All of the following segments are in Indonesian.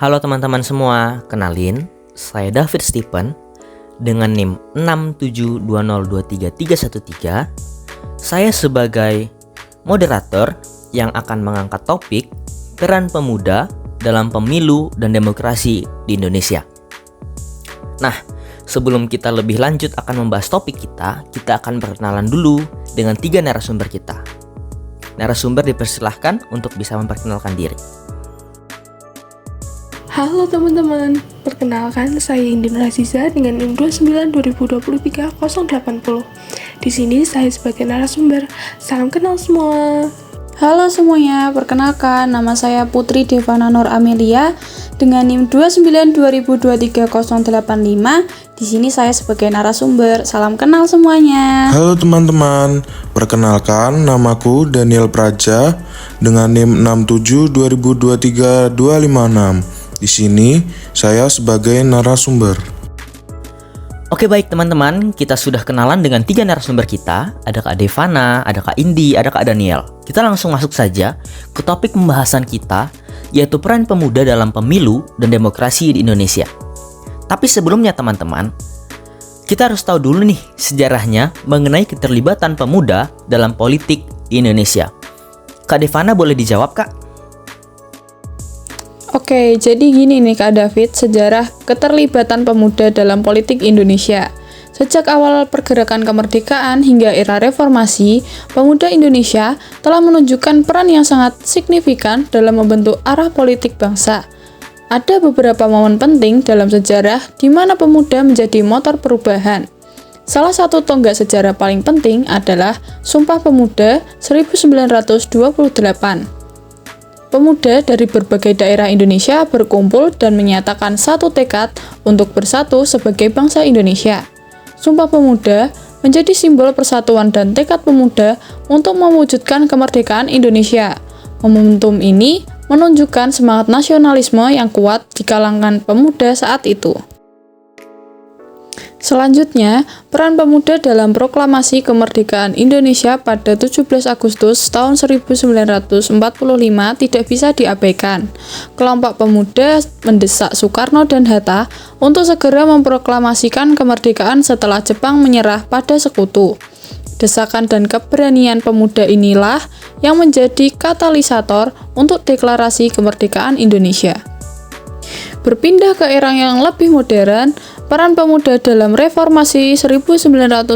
Halo teman-teman semua, kenalin, saya David Stephen dengan NIM 672023313. Saya sebagai moderator yang akan mengangkat topik peran pemuda dalam pemilu dan demokrasi di Indonesia. Nah, sebelum kita lebih lanjut akan membahas topik kita akan perkenalan dulu dengan 3 narasumber kita. Narasumber dipersilahkan untuk bisa memperkenalkan diri. Halo teman-teman, perkenalkan saya Indin Raziza dengan NIM 292023-080. Di sini saya sebagai narasumber. Salam kenal semua. Halo semuanya, perkenalkan nama saya Putri Devana Nur Amelia dengan NIM 292023-085. Di sini saya sebagai narasumber. Salam kenal semuanya. Halo teman-teman, perkenalkan namaku Daniel Praja dengan NIM 672023-256. Di sini saya sebagai narasumber. Oke baik teman-teman, kita sudah kenalan dengan 3 narasumber kita. Ada Kak Devana, ada Kak Indi, ada Kak Daniel. Kita langsung masuk saja ke topik pembahasan kita, yaitu peran pemuda dalam pemilu dan demokrasi di Indonesia. Tapi sebelumnya teman-teman, kita harus tahu dulu nih sejarahnya mengenai keterlibatan pemuda dalam politik di Indonesia. Kak Devana boleh dijawab Kak? Oke, jadi gini nih Kak David, sejarah keterlibatan pemuda dalam politik Indonesia. Sejak awal pergerakan kemerdekaan hingga era reformasi, pemuda Indonesia telah menunjukkan peran yang sangat signifikan dalam membentuk arah politik bangsa. Ada beberapa momen penting dalam sejarah di mana pemuda menjadi motor perubahan. Salah satu tonggak sejarah paling penting adalah Sumpah Pemuda 1928. Pemuda dari berbagai daerah Indonesia berkumpul dan menyatakan satu tekad untuk bersatu sebagai bangsa Indonesia. Sumpah Pemuda menjadi simbol persatuan dan tekad pemuda untuk mewujudkan kemerdekaan Indonesia. Momentum ini menunjukkan semangat nasionalisme yang kuat di kalangan pemuda saat itu. Selanjutnya, peran pemuda dalam proklamasi kemerdekaan Indonesia pada 17 Agustus tahun 1945 tidak bisa diabaikan. Kelompok pemuda mendesak Soekarno dan Hatta untuk segera memproklamasikan kemerdekaan setelah Jepang menyerah pada sekutu. Desakan dan keberanian pemuda inilah yang menjadi katalisator untuk deklarasi kemerdekaan Indonesia. Berpindah ke era yang lebih modern, peran pemuda dalam reformasi 1998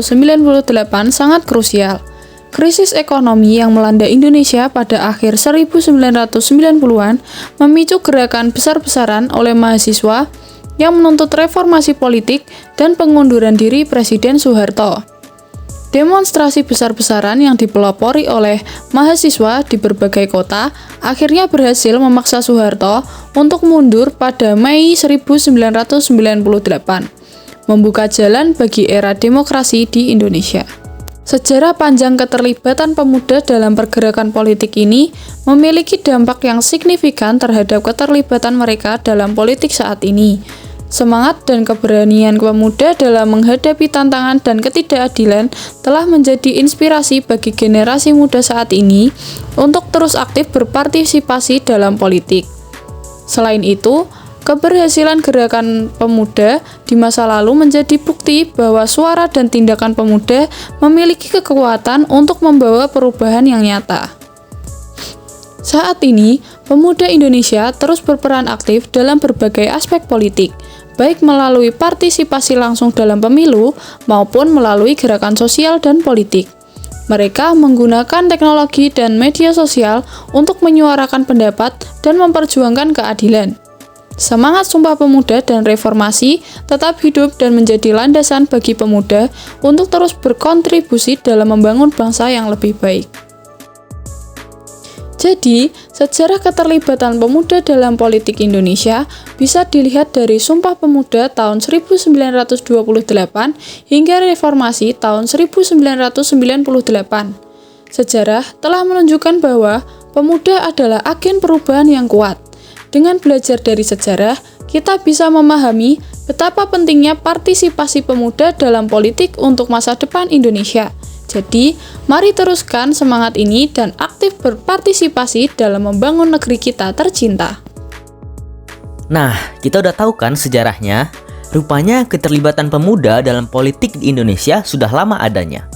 sangat krusial. Krisis ekonomi yang melanda Indonesia pada akhir 1990-an memicu gerakan besar-besaran oleh mahasiswa yang menuntut reformasi politik dan pengunduran diri Presiden Soeharto. Demonstrasi besar-besaran yang dipelopori oleh mahasiswa di berbagai kota akhirnya berhasil memaksa Soeharto untuk mundur pada Mei 1998, membuka jalan bagi era demokrasi di Indonesia. Sejarah panjang keterlibatan pemuda dalam pergerakan politik ini memiliki dampak yang signifikan terhadap keterlibatan mereka dalam politik saat ini. Semangat dan keberanian pemuda dalam menghadapi tantangan dan ketidakadilan telah menjadi inspirasi bagi generasi muda saat ini untuk terus aktif berpartisipasi dalam politik. Selain itu, keberhasilan gerakan pemuda di masa lalu menjadi bukti bahwa suara dan tindakan pemuda memiliki kekuatan untuk membawa perubahan yang nyata. Saat ini, pemuda Indonesia terus berperan aktif dalam berbagai aspek politik, baik melalui partisipasi langsung dalam pemilu maupun melalui gerakan sosial dan politik. Mereka menggunakan teknologi dan media sosial untuk menyuarakan pendapat dan memperjuangkan keadilan. Semangat Sumpah Pemuda dan reformasi tetap hidup dan menjadi landasan bagi pemuda untuk terus berkontribusi dalam membangun bangsa yang lebih baik. Jadi, sejarah keterlibatan pemuda dalam politik Indonesia bisa dilihat dari Sumpah Pemuda tahun 1928 hingga reformasi tahun 1998. Sejarah telah menunjukkan bahwa pemuda adalah agen perubahan yang kuat. Dengan belajar dari sejarah, kita bisa memahami betapa pentingnya partisipasi pemuda dalam politik untuk masa depan Indonesia. Jadi, mari teruskan semangat ini dan aktif berpartisipasi dalam membangun negeri kita tercinta. Nah, kita udah tahu kan sejarahnya. Rupanya keterlibatan pemuda dalam politik di Indonesia sudah lama adanya.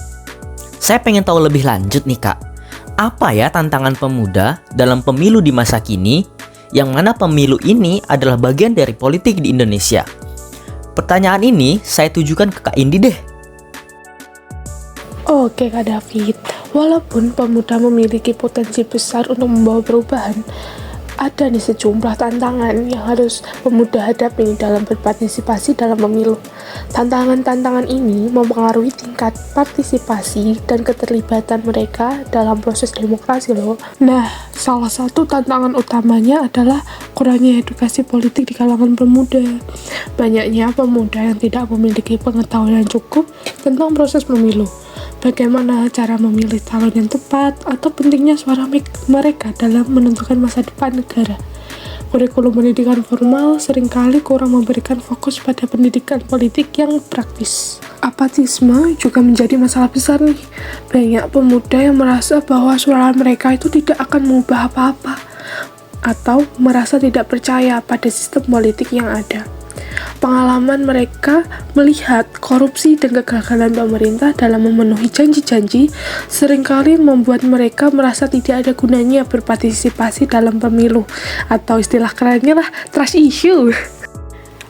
Saya pengen tahu lebih lanjut nih Kak. Apa ya tantangan pemuda dalam pemilu di masa kini, yang mana pemilu ini adalah bagian dari politik di Indonesia? Pertanyaan ini saya tujukan ke Kak Indi deh. Oke Kak David, walaupun pemuda memiliki potensi besar untuk membawa perubahan, ada nih sejumlah tantangan yang harus pemuda hadapi dalam berpartisipasi dalam pemilu. Tantangan-tantangan ini mempengaruhi tingkat partisipasi dan keterlibatan mereka dalam proses demokrasi loh. Nah, salah satu tantangan utamanya adalah kurangnya edukasi politik di kalangan pemuda. Banyaknya pemuda yang tidak memiliki pengetahuan yang cukup tentang proses pemilu. Bagaimana cara memilih calon yang tepat, atau pentingnya suara mereka dalam menentukan masa depan negara. Kurikulum pendidikan formal seringkali kurang memberikan fokus pada pendidikan politik yang praktis. Apatisme juga menjadi masalah besar nih. Banyak pemuda yang merasa bahwa suara mereka itu tidak akan mengubah apa-apa, atau merasa tidak percaya pada sistem politik yang ada. Pengalaman mereka melihat korupsi dan kegagalan pemerintah dalam memenuhi janji-janji seringkali membuat mereka merasa tidak ada gunanya berpartisipasi dalam pemilu, atau istilah kerennya lah, trust issue.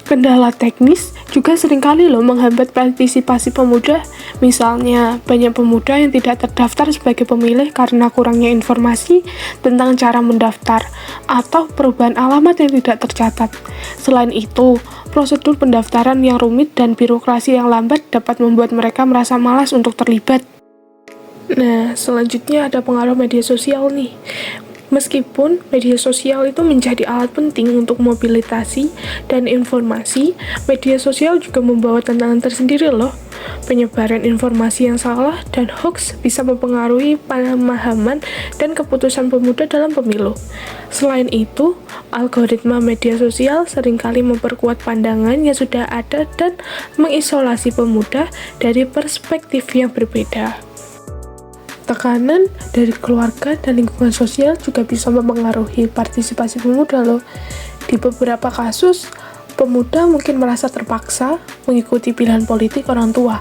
Kendala teknis juga seringkali menghambat partisipasi pemuda. Misalnya, banyak pemuda yang tidak terdaftar sebagai pemilih karena kurangnya informasi tentang cara mendaftar atau perubahan alamat yang tidak tercatat. Selain itu, prosedur pendaftaran yang rumit dan birokrasi yang lambat dapat membuat mereka merasa malas untuk terlibat. Nah, selanjutnya ada pengaruh media sosial nih. Meskipun media sosial itu menjadi alat penting untuk mobilisasi dan informasi, media sosial juga membawa tantangan tersendiri loh. Penyebaran informasi yang salah dan hoax bisa mempengaruhi pemahaman dan keputusan pemuda dalam pemilu. Selain itu, algoritma media sosial seringkali memperkuat pandangan yang sudah ada dan mengisolasi pemuda dari perspektif yang berbeda. Tekanan dari keluarga dan lingkungan sosial juga bisa mempengaruhi partisipasi pemuda loh. Di beberapa kasus, pemuda mungkin merasa terpaksa mengikuti pilihan politik orang tua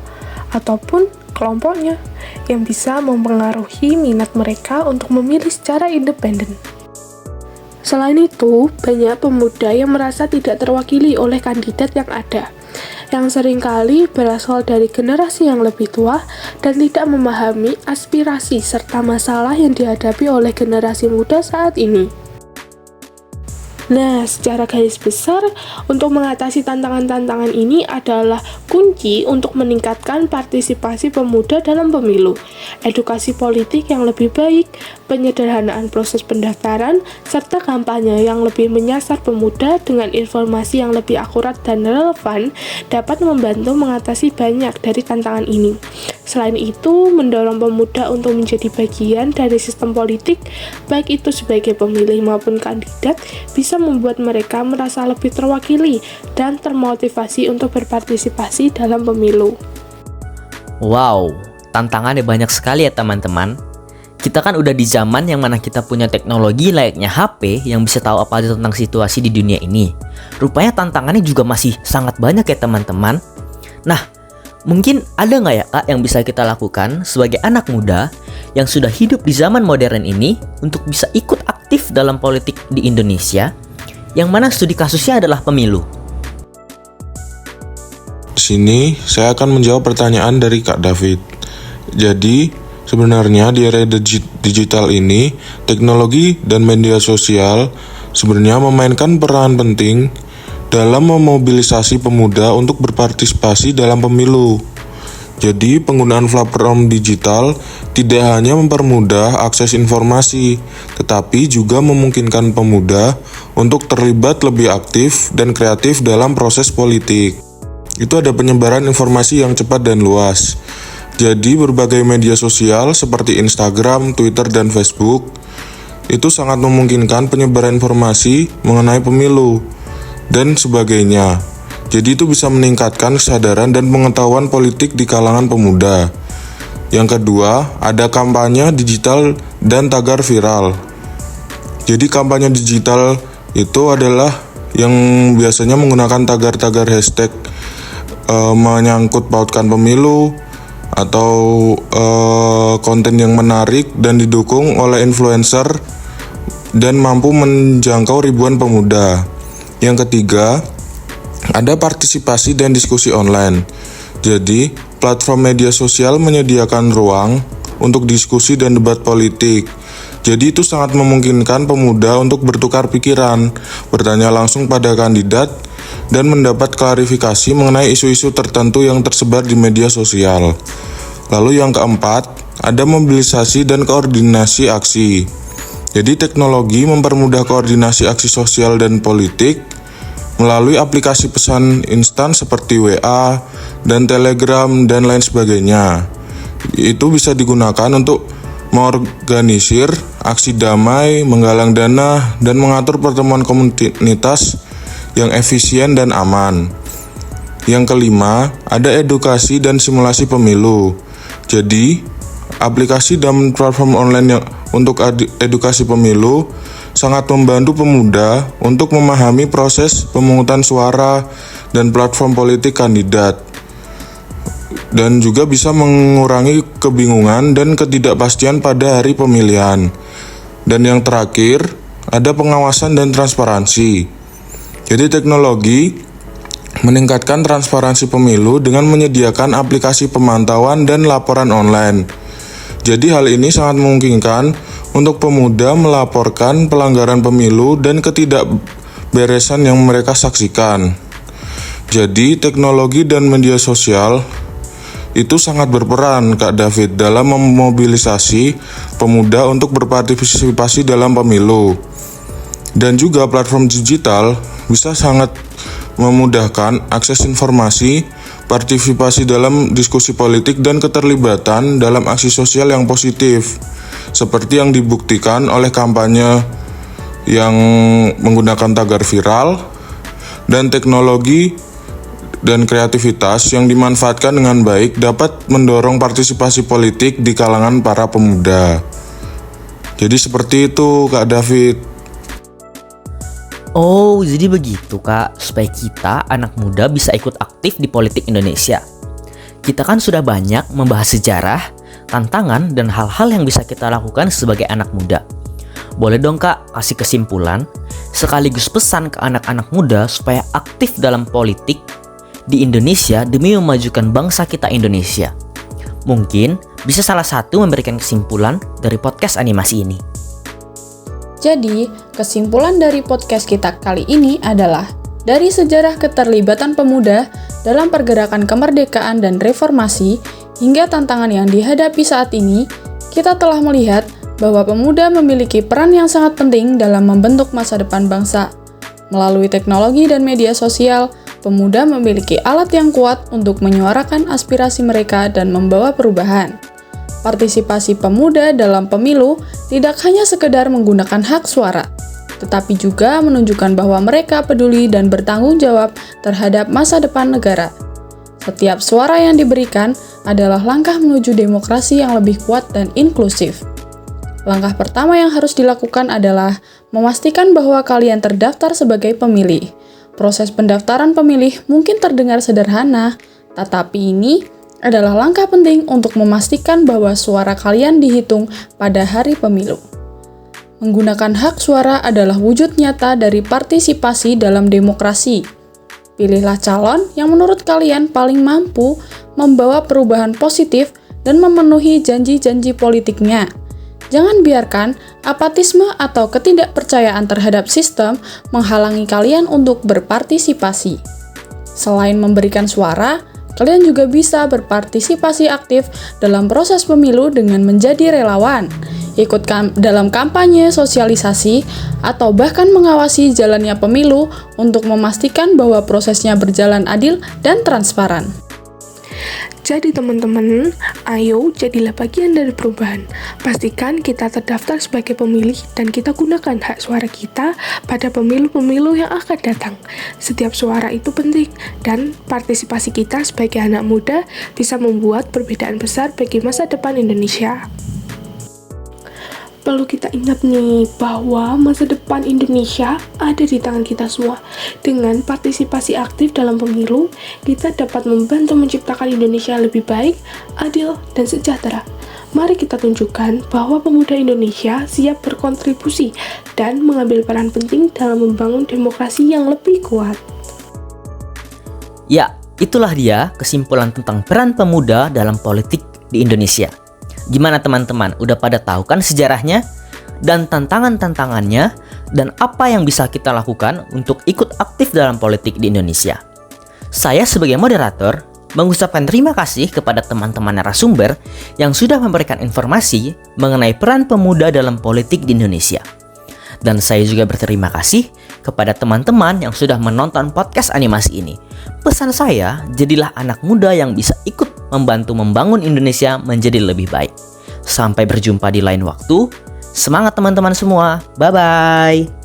ataupun kelompoknya, yang bisa mempengaruhi minat mereka untuk memilih secara independen. Selain itu, banyak pemuda yang merasa tidak terwakili oleh kandidat yang ada, yang seringkali berasal dari generasi yang lebih tua dan tidak memahami aspirasi serta masalah yang dihadapi oleh generasi muda saat ini. Nah, secara garis besar, untuk mengatasi tantangan-tantangan ini adalah kunci untuk meningkatkan partisipasi pemuda dalam pemilu, edukasi politik yang lebih baik, penyederhanaan proses pendaftaran, serta kampanye yang lebih menyasar pemuda dengan informasi yang lebih akurat dan relevan dapat membantu mengatasi banyak dari tantangan ini. Selain itu, mendorong pemuda untuk menjadi bagian dari sistem politik, baik itu sebagai pemilih maupun kandidat, bisa membuat mereka merasa lebih terwakili dan termotivasi untuk berpartisipasi dalam pemilu. Wow, tantangannya banyak sekali ya teman-teman. Kita kan udah di zaman yang mana kita punya teknologi layaknya HP yang bisa tahu apa aja tentang situasi di dunia ini. Rupanya tantangannya juga masih sangat banyak ya teman-teman. Nah, mungkin ada nggak ya Kak yang bisa kita lakukan sebagai anak muda yang sudah hidup di zaman modern ini untuk bisa ikut aktif dalam politik di Indonesia, yang mana studi kasusnya adalah pemilu? Di sini saya akan menjawab pertanyaan dari Kak David. Jadi, sebenarnya di era digital ini, teknologi dan media sosial sebenarnya memainkan peran penting dalam memobilisasi pemuda untuk berpartisipasi dalam pemilu. Jadi, penggunaan platform digital tidak hanya mempermudah akses informasi, tetapi juga memungkinkan pemuda untuk terlibat lebih aktif dan kreatif dalam proses politik. Itu ada penyebaran informasi yang cepat dan luas. Jadi, berbagai media sosial seperti Instagram, Twitter, dan Facebook itu sangat memungkinkan penyebaran informasi mengenai pemilu dan sebagainya. Jadi itu bisa meningkatkan kesadaran dan pengetahuan politik di kalangan pemuda. Yang kedua, ada kampanye digital dan tagar viral. Jadi kampanye digital itu adalah yang biasanya menggunakan tagar-tagar hashtag menyangkut pautkan pemilu atau konten yang menarik dan didukung oleh influencer dan mampu menjangkau ribuan pemuda. Yang ketiga, ada partisipasi dan diskusi online. Jadi, platform media sosial menyediakan ruang untuk diskusi dan debat politik. Jadi itu sangat memungkinkan pemuda untuk bertukar pikiran, bertanya langsung pada kandidat, dan mendapat klarifikasi mengenai isu-isu tertentu yang tersebar di media sosial. Lalu yang keempat, ada mobilisasi dan koordinasi aksi. Jadi teknologi mempermudah koordinasi aksi sosial dan politik melalui aplikasi pesan instan seperti WA dan Telegram dan lain sebagainya. Itu bisa digunakan untuk mengorganisir aksi damai, menggalang dana, dan mengatur pertemuan komunitas yang efisien dan aman. Yang kelima, ada edukasi dan simulasi pemilu. Jadi, aplikasi dan platform online yang untuk edukasi pemilu sangat membantu pemuda untuk memahami proses pemungutan suara dan platform politik kandidat, dan juga bisa mengurangi kebingungan dan ketidakpastian pada hari pemilihan. Dan yang terakhir, ada pengawasan dan transparansi. Jadi teknologi meningkatkan transparansi pemilu dengan menyediakan aplikasi pemantauan dan laporan online. Jadi hal ini sangat memungkinkan untuk pemuda melaporkan pelanggaran pemilu dan ketidakberesan yang mereka saksikan. Jadi teknologi dan media sosial itu sangat berperan, Kak David, dalam memobilisasi pemuda untuk berpartisipasi dalam pemilu. Dan juga platform digital bisa sangat memudahkan akses informasi, partisipasi dalam diskusi politik, dan keterlibatan dalam aksi sosial yang positif, seperti yang dibuktikan oleh kampanye yang menggunakan tagar viral dan teknologi dan kreativitas yang dimanfaatkan dengan baik dapat mendorong partisipasi politik di kalangan para pemuda. Jadi seperti itu, Kak David. Oh, jadi begitu Kak, supaya kita anak muda bisa ikut aktif di politik Indonesia. Kita kan sudah banyak membahas sejarah, tantangan, dan hal-hal yang bisa kita lakukan sebagai anak muda. Boleh dong Kak, kasih kesimpulan, sekaligus pesan ke anak-anak muda supaya aktif dalam politik di Indonesia demi memajukan bangsa kita Indonesia. Mungkin bisa salah satu memberikan kesimpulan dari podcast animasi ini. Jadi, kesimpulan dari podcast kita kali ini adalah dari sejarah keterlibatan pemuda dalam pergerakan kemerdekaan dan reformasi hingga tantangan yang dihadapi saat ini, kita telah melihat bahwa pemuda memiliki peran yang sangat penting dalam membentuk masa depan bangsa. Melalui teknologi dan media sosial, pemuda memiliki alat yang kuat untuk menyuarakan aspirasi mereka dan membawa perubahan. Partisipasi pemuda dalam pemilu tidak hanya sekedar menggunakan hak suara, tetapi juga menunjukkan bahwa mereka peduli dan bertanggung jawab terhadap masa depan negara. Setiap suara yang diberikan adalah langkah menuju demokrasi yang lebih kuat dan inklusif. Langkah pertama yang harus dilakukan adalah memastikan bahwa kalian terdaftar sebagai pemilih. Proses pendaftaran pemilih mungkin terdengar sederhana, tetapi ini adalah langkah penting untuk memastikan bahwa suara kalian dihitung pada hari pemilu. Menggunakan hak suara adalah wujud nyata dari partisipasi dalam demokrasi. Pilihlah calon yang menurut kalian paling mampu membawa perubahan positif dan memenuhi janji-janji politiknya. Jangan biarkan apatisme atau ketidakpercayaan terhadap sistem menghalangi kalian untuk berpartisipasi. Selain memberikan suara, kalian juga bisa berpartisipasi aktif dalam proses pemilu dengan menjadi relawan, ikut dalam kampanye, sosialisasi, atau bahkan mengawasi jalannya pemilu untuk memastikan bahwa prosesnya berjalan adil dan transparan. Jadi teman-teman, ayo jadilah bagian dari perubahan. Pastikan kita terdaftar sebagai pemilih dan kita gunakan hak suara kita pada pemilu-pemilu yang akan datang. Setiap suara itu penting dan partisipasi kita sebagai anak muda bisa membuat perbedaan besar bagi masa depan Indonesia. Perlu kita ingat nih bahwa masa depan Indonesia ada di tangan kita semua. Dengan partisipasi aktif dalam pemilu, kita dapat membantu menciptakan Indonesia yang lebih baik, adil, dan sejahtera. Mari kita tunjukkan bahwa pemuda Indonesia siap berkontribusi dan mengambil peran penting dalam membangun demokrasi yang lebih kuat. Ya, itulah dia kesimpulan tentang peran pemuda dalam politik di Indonesia. Gimana teman-teman, udah pada tahu kan sejarahnya dan tantangan-tantangannya dan apa yang bisa kita lakukan untuk ikut aktif dalam politik di Indonesia? Saya sebagai moderator mengucapkan terima kasih kepada teman-teman narasumber yang sudah memberikan informasi mengenai peran pemuda dalam politik di Indonesia. Dan saya juga berterima kasih kepada teman-teman yang sudah menonton podcast animasi ini. Pesan saya, jadilah anak muda yang bisa ikut membantu membangun Indonesia menjadi lebih baik. Sampai berjumpa di lain waktu. Semangat teman-teman semua. Bye-bye.